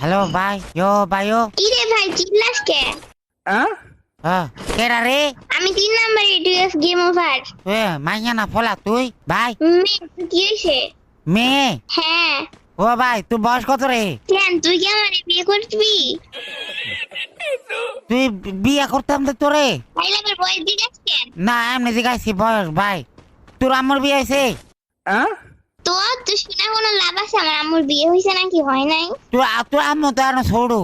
Hello ভাই, ভাইও কি রে ভাই চিল্লাস কে? কেডা রে? আমি 3 নম্বরে ডিএস গেম ওভার। মাইয়া না ফলা তুই ভাই? তুই কি হইছে? মেয়ে? হ্যাঁ। ও ভাই তোর বয়স কত রে? কেন তুই কি আমারে বিয়ে করবি? তুই বিয়ে করতাম তো তোরে? ভাই লাগবে বয়স জিজ্ঞাস কেন? না এমনি জিজ্ঞাসি বয়স ভাই। তোর আম্মুর বিয়ে হয়েছে? তুই শুনে কোনো লাভ আছে? আমার আম্মুর বিয়ে হয়েছে নাকি হয় নাই? তোর আম্মু তো আর ছোড়ু।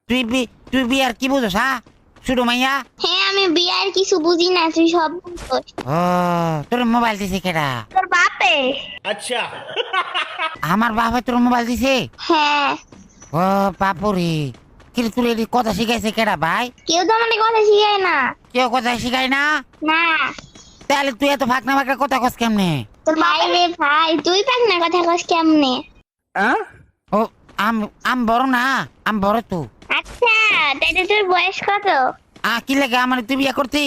তুই বিয়ার কি বুঝোস হ্যাঁ? শুধু মাইয়া? হ্যাঁ আমি বিয়ার কিছু বুঝি না, তুই সব বুঝছিস। ও তোর মোবাইল দিছে কেডা? তোর বাপে। আচ্ছা আমার বাপে তোর মোবাইল দিছে? হ্যাঁ। ও বাপুরে, কিন্তু তোর এটি কথা শিখাইছে কেডা ভাই? কেউ তো আমাকে কথা শিখায় না। কেউ কথা শিখাই না? না। তাহলে তুই এত ফাঁকনা ফাঁকনা কথা কস কেমনে? তোর ভাই রে ভাই, তুই পাক না কথা কস কেমনে? ও আম বড় না, আম বড় তো। আচ্ছা তাইলে তোর বয়স কত? কি লাগে আমার তুই বিয়ে করতি?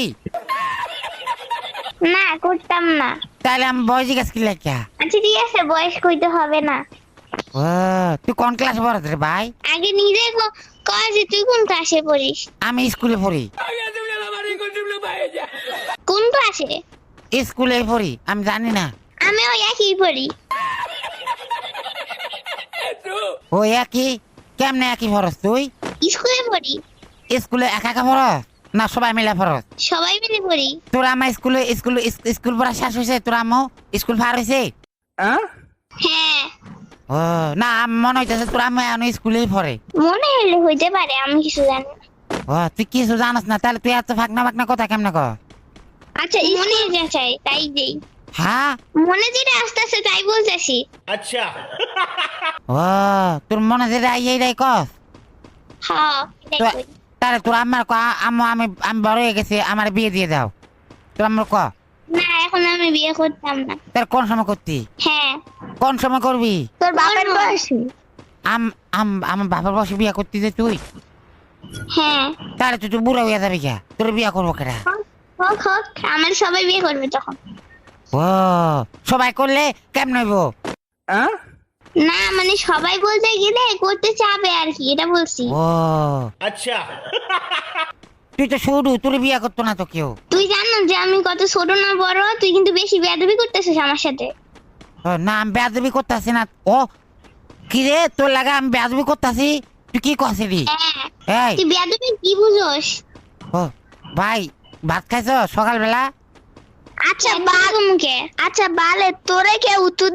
না করতাম না। তাহলে আমি বয়স জিজ্ঞাসা কি লাগে? আচ্ছা ঠিক আছে, বয়স কইতে হবে না। ও তুই কোন ক্লাস পড়াস রে ভাই? আগে নিজে কয় যে তুই কোন ক্লাসে পড়িস? আমি স্কুলে পড়ি। কোন ক্লাসে? স্কুলে পড়ি, আমি জানি না। আমিও একই পড়ি। ও একই? কেমনে একই পড়স তুই? স্কুলে পড়ি। স্কুলে একা একা পড়স না সবাই মিলে পড়স? সবাই মিলে পড়ি। তোর আমার স্কুল পড়া শেষ হয়েছে? তোর আম্মু স্কুল পার হয়েছে? হ্যাঁ। ও না মনে হইতেছে তোর আম্মু এখন স্কুলেই পড়ে। মনে হলে হইতে পারে, আমি কিছু জানি না। ও তুই কিছু জানাস না, তাহলে তুই এত ফাঁকনা ফাঁকনা কথা কেমনে কর? আচ্ছা মনে যা চাই তাই দেই। হ্যাঁ মনে যেটা আস্তে আস্তে তাই বলতেছি। আচ্ছা ও তোর মনে যেটা এইটাই কস? হ্যাঁ এটাই কই। তাহলে তোর আম্মার ক আম্মু আমি বড় হয়ে গেছি, আমার বিয়ে দিয়ে দাও। তোর আম্মার ক না এখন আমি বিয়ে করতাম না। তার কোন সময় করতি? হ্যাঁ। কোন সময় করবি? তোর বাবার বয়সী। আমার বাবার বয়সে বিয়ে করতি যে তুই? হ্যাঁ। তাহলে তুই বুড়া হইয়া যাবি কে? তোর বিয়ে করবো কেটা? হোক হোক, আমার সবাই বিয়ে করবে তখন। ও সবাই করলে কেমন হইব? না মানে সবাই বলতে গেলে করতে চাবে আর কি, এটা বলছি। ও আচ্ছা তুই তো শুরু, তোর বিয়ে করতো না তো কেউ। তুই জানো যে আমি কত ছোট না বড়? তুই কিন্তু বেশি বেয়াদবি করতেছিস আমার সাথে। না আমি বেয়াদবি করতেছি না। ও কি রে তোর লাগা আমি বেয়াদবি করতেছি? তুই কি করছিলি? হ্যাঁ এই তুই বেয়াদবি কি বুঝোস? ও ভাই ভাত খাইছো সকালবেলা? আচ্ছা বাল মুখে। আচ্ছা বালে তোরে কে উত্তর